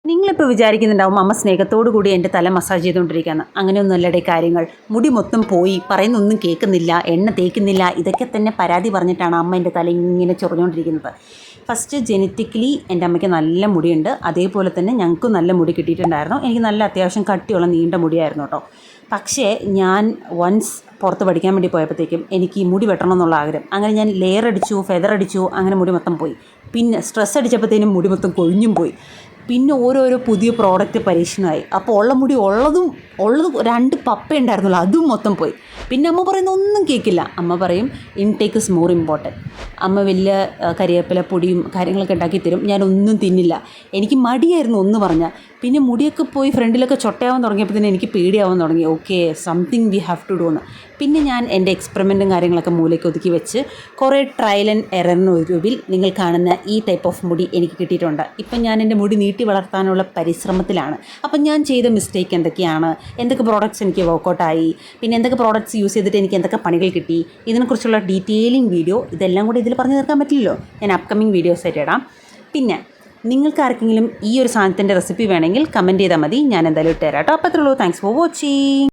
നിങ്ങളിപ്പോൾ വിചാരിക്കുന്നുണ്ടാവും അമ്മ സ്നേഹത്തോടു കൂടി എൻ്റെ തല മസാജ് ചെയ്തുകൊണ്ടിരിക്കുകയാണ്. അങ്ങനെയൊന്നുമല്ലടെ കാര്യങ്ങൾ. മുടി മൊത്തം പോയി, പറയുന്നൊന്നും കേൾക്കുന്നില്ല, എണ്ണ തേക്കുന്നില്ല, ഇതൊക്കെ തന്നെ പരാതി പറഞ്ഞിട്ടാണ് അമ്മ എൻ്റെ തല ഇങ്ങനെ ചൊറിഞ്ഞുകൊണ്ടിരിക്കുന്നത്. ഫസ്റ്റ് ജെനറ്റിക്കലി എൻ്റെ അമ്മയ്ക്ക് നല്ല മുടിയുണ്ട്, അതേപോലെ തന്നെ ഞങ്ങൾക്കും നല്ല മുടി കിട്ടിയിട്ടുണ്ടായിരുന്നു. എനിക്ക് നല്ല അത്യാവശ്യം കട്ടിയുള്ള നീണ്ട മുടിയായിരുന്നു കേട്ടോ. പക്ഷേ ഞാൻ വൺസ് പുറത്ത് പഠിക്കാൻ വേണ്ടി പോയപ്പോഴത്തേക്കും എനിക്ക് ഈ മുടി വെട്ടണം എന്നുള്ള ആഗ്രഹം. അങ്ങനെ ഞാൻ ലെയർ അടിച്ചു, ഫെദർ അടിച്ചു, അങ്ങനെ മുടി മൊത്തം പോയി. പിന്നെ സ്ട്രെസ് അടിച്ചപ്പോഴത്തേനും മുടി മൊത്തം കൊഴിഞ്ഞും പോയി. പിന്നെ ഓരോരോ പുതിയ പ്രോഡക്റ്റ് പരീക്ഷണമായി. അപ്പോൾ ഉള്ള മുടി ഉള്ളത് 2 പപ്പ ഉണ്ടായിരുന്നുള്ളൂ, അതും മൊത്തം പോയി. പിന്നെ അമ്മ പറയുന്ന ഒന്നും കേൾക്കില്ല. അമ്മ പറയും ഇൻടേക്ക് ഇസ് മോർ ഇമ്പോർട്ടൻറ്റ്. അമ്മ വലിയ കരിവേപ്പില പൊടിയും കാര്യങ്ങളൊക്കെ ഉണ്ടാക്കി തരും, ഞാനൊന്നും തിന്നില്ല. എനിക്ക് മടിയായിരുന്നു ഒന്ന് പറഞ്ഞാൽ. പിന്നെ മുടിയൊക്കെ പോയി ഫ്രണ്ടിലൊക്കെ ചൊട്ടയാവാൻ തുടങ്ങിയപ്പോൾ തന്നെ എനിക്ക് പേടിയാവാൻ തുടങ്ങി. Okay, something we have to do എന്ന്. പിന്നെ ഞാൻ എൻ്റെ എക്സ്പെരിമെൻറ്റും കാര്യങ്ങളൊക്കെ മൂലയ്ക്ക് ഒതുക്കി വെച്ച് കുറേ ട്രയൽ ആൻഡ് എററിനൊടുവിൽ നിങ്ങൾ കാണുന്ന ഈ ടൈപ്പ് ഓഫ് മുടി എനിക്ക് കിട്ടിയിട്ടുണ്ട്. ഇപ്പം ഞാൻ എൻ്റെ മുടി നീട്ടി വളർത്താനുള്ള പരിശ്രമത്തിലാണ്. അപ്പം ഞാൻ ചെയ്ത മിസ്റ്റേക്ക് എന്തൊക്കെയാണ്, എന്തൊക്കെ പ്രോഡക്റ്റ്സ് എനിക്ക് വർക്കൗട്ടായി, പിന്നെ എന്തൊക്കെ പ്രോഡക്റ്റ്സ് യൂസ് ചെയ്തിട്ട് എനിക്ക് എന്തൊക്കെ പണികൾ കിട്ടി, ഇതിനെക്കുറിച്ചുള്ള ഡീറ്റെയിലിംഗ് വീഡിയോ ഇതെല്ലാം കൂടി ഇതിൽ പറഞ്ഞു തീർക്കാൻ പറ്റില്ലല്ലോ. ഞാൻ അപ്കമിങ് വീഡിയോസ് ആയിട്ട് ഇടാം. പിന്നെ നിങ്ങൾക്ക് ആർക്കെങ്കിലും ഈ ഒരു സാധനത്തിൻ്റെ റെസിപ്പി വേണമെങ്കിൽ കമൻറ്റ് ചെയ്താൽ മതി, ഞാൻ എന്തായാലും ഇട്ട് തരാം കേട്ടോ. അപ്പോൾ അത്രേ ഉള്ളൂ. Thanks for watching.